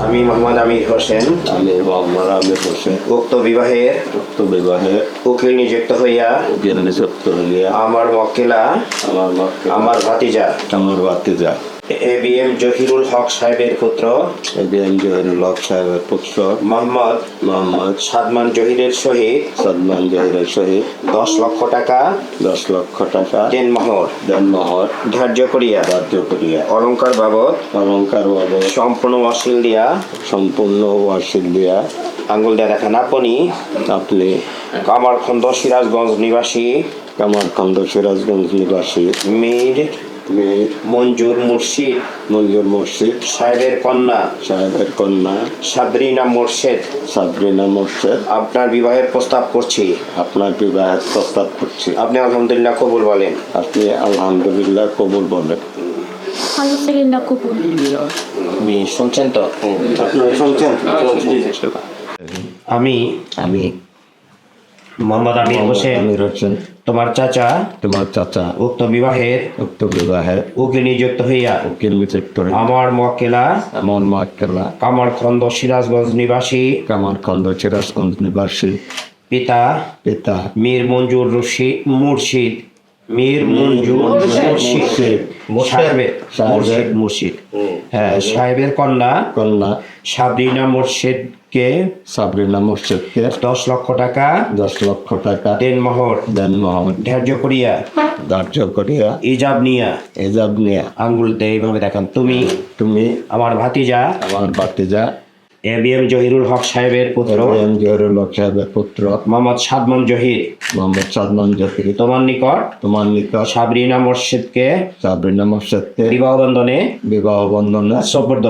আমি মোহাম্মদ আমির হোসেন উক্ত বিবাহের উকিল নিযুক্ত হইয়া আমার মক্কেলা আমার ভাতিজা এবিএম জহিরুল হক সাহেবের পুত্র মোহাম্মদ সাদমান জহিরের সহিত 10 লক্ষ টাকা দেনমোহর ধার্য করিয়া অলংকার বাবদ সম্পূর্ণ ওয়াসিল দিয়া আঙ্গুল দিয়া দেখান আপনি কামারখন্দ সিরাজগঞ্জ নিবাসী মীর মঞ্জুর মুর্শিদ সাহেবের কন্যা সাবরিনা মোর্শেদ আপনার বিবাহের প্রস্তাব করছি। আপনি আলহামদুলিল্লাহ কবুল বলেন। শুনছেন তো? আমি মোহাম্মদ আমির হোসেন তোমার চাচা উক্ত বিবাহের উকিল নিযুক্ত হইয়া আমার মক্কেলা কামারখন্দ সিরাজগঞ্জ নিবাসী পিতা মীর মঞ্জুর মুর্শিদ সাহেবের কন্যা সাবরিনা মোর্শেদকে 10 লক্ষ টাকা দেনমোহর ধার্য করিয়া ইজাব নিয়া আঙ্গুল দিয়ে এইভাবে দেখান তুমি আমার ভাতিজা এবিএম জহিরুল হক সাহেবের পুত্র মোহাম্মদ সাদমান জহির তোমার নিকট সাবরিনা মোর্শেদকে বিবাহ বন্ধনে সোপর্দ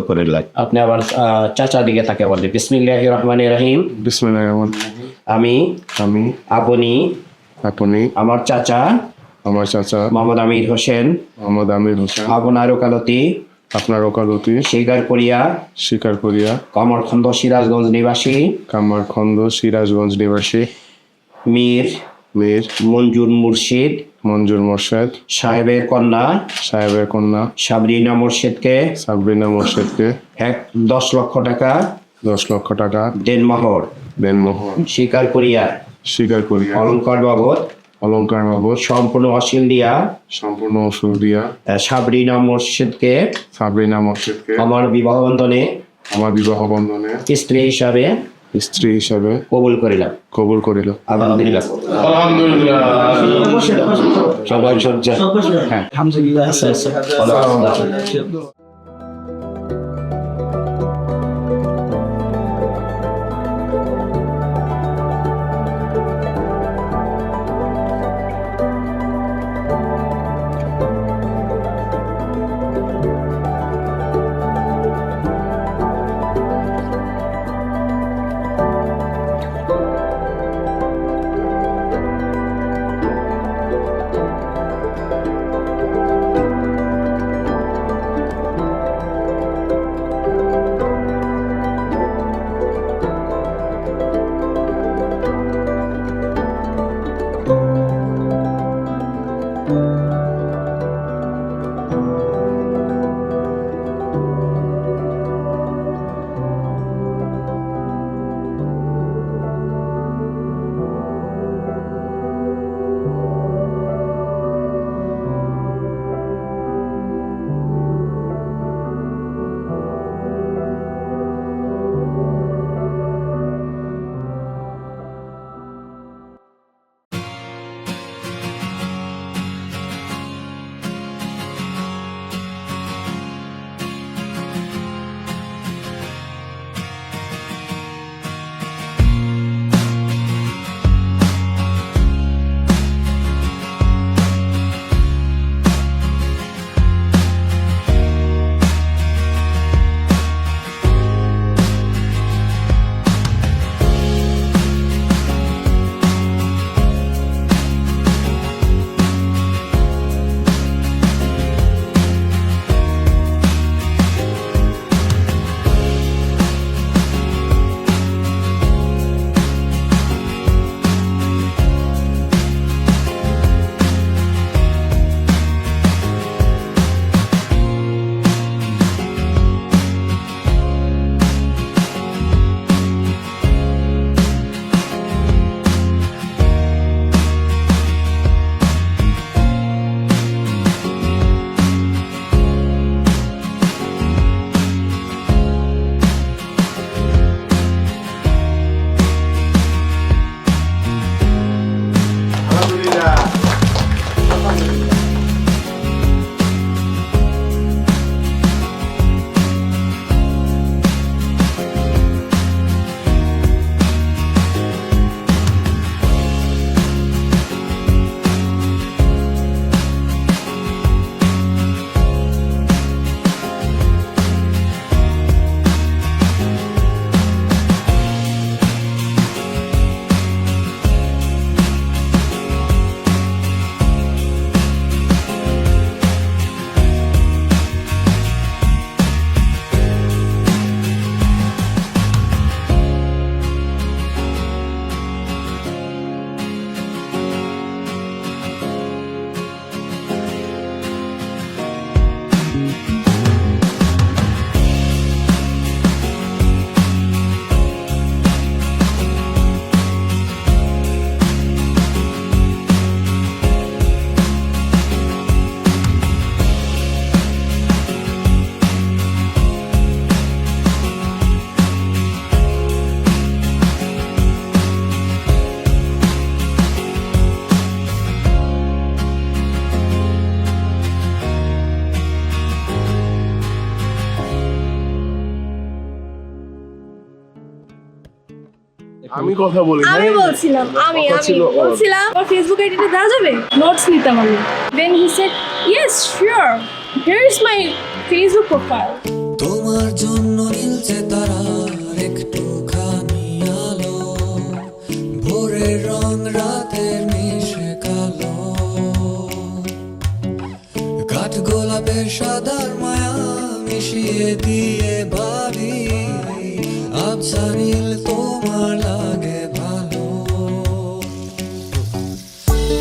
করিলাম। আপনি আবার চাচা দিকে তাকে বললেন বিসমিল্লাহির রহমানির রহিম। আমি আপনি আমার চাচা মোহাম্মদ আমির হোসেন আপনার ওকালতি স্বীকার করিয়া কামারখন্দ সিরাজগঞ্জ নিবাসী মীর মঞ্জুর মুর্শিদ সাহেবের কন্যা সাবরিনা মোর্শেদকে 10 লক্ষ টাকা দেনমোহর স্বীকার করিয়া অলংকার বাবদ সম্পূর্ণ ওয়াসিল দিয়া সাবরিনা মোর্শেদকে আমার বিবাহ বন্ধনে স্ত্রী হিসাবে কবুল করিল। আলহামদুলিল্লাহ। সবাই সজ্জা। হ্যাঁ আলহামদুলিল্লাহ। আমি কথা বলি আমি নাই। বলছিলাম আমি কথা আমি ছিল ওর। বলছিলাম ওর ফেসবুক আইডিটা দেওয়া যাবে নোটস নিতাম আমি then he said yes sure here is my Facebook profile তোমার জন্য নীলছে তারার একটুখানি আলো, ভোরের রং রাতের মিশে কালো, কাঠ গোলাপের সাদার মায়া মিশিয়ে দিয়ে ভাবি আবছা নীল তোমার লাগে ভালো।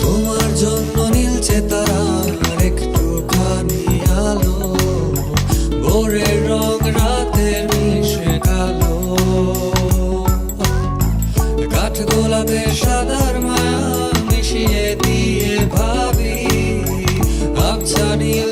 তোমার জন্য নীলছে তারার একটুখানি আলো, ভোরের রং রাতের মিশে কালো, কাঠ গোলাপের সাদার মায়া মিশিয়ে দিয়ে ভাবি আবছা নীল